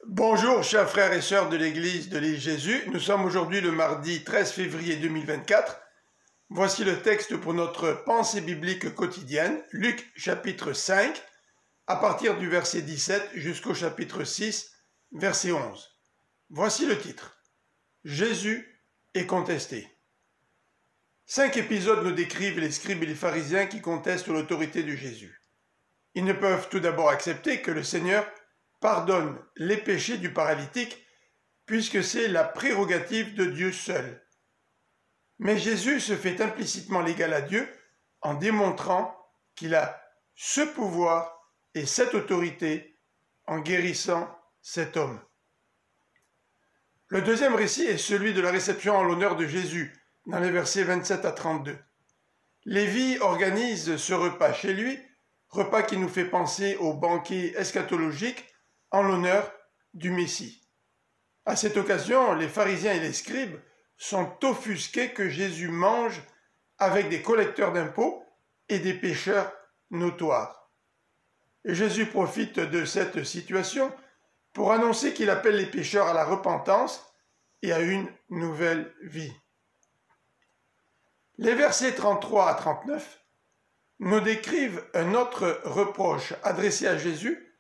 Bonjour chers frères et sœurs de l'église de l'île Jésus, nous sommes aujourd'hui le mardi 13 février 2024. Voici le texte pour notre pensée biblique quotidienne, Luc chapitre 5, à partir du verset 17 jusqu'au chapitre 6, verset 11. Voici le titre. Jésus est contesté. 5 épisodes nous décrivent les scribes et les pharisiens qui contestent l'autorité de Jésus. Ils ne peuvent tout d'abord accepter que le Seigneur pardonne les péchés du paralytique, puisque c'est la prérogative de Dieu seul. Mais Jésus se fait implicitement l'égal à Dieu en démontrant qu'il a ce pouvoir et cette autorité en guérissant cet homme. Le deuxième récit est celui de la réception en l'honneur de Jésus, dans les versets 27 à 32. Lévi organise ce repas chez lui, repas qui nous fait penser au banquet eschatologique en l'honneur du Messie. À cette occasion, les pharisiens et les scribes sont offusqués que Jésus mange avec des collecteurs d'impôts et des pécheurs notoires. Et Jésus profite de cette situation pour annoncer qu'il appelle les pécheurs à la repentance et à une nouvelle vie. Les versets 33 à 39 nous décrivent un autre reproche adressé à Jésus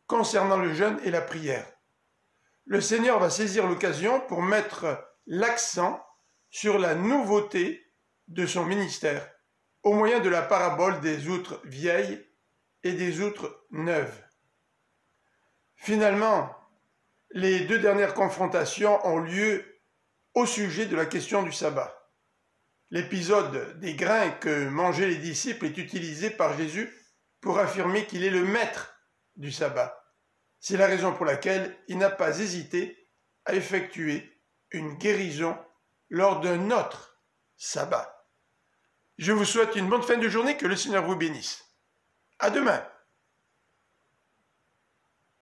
concernant le jeûne et la prière. Le Seigneur va saisir l'occasion pour mettre l'accent sur la nouveauté de son ministère au moyen de la parabole des outres vieilles et des outres neuves. Finalement, les deux dernières confrontations ont lieu au sujet de la question du sabbat. L'épisode des grains que mangeaient les disciples est utilisé par Jésus pour affirmer qu'il est le maître du sabbat. C'est la raison pour laquelle il n'a pas hésité à effectuer une guérison lors d'un autre sabbat. Je vous souhaite une bonne fin de journée, que le Seigneur vous bénisse. À demain.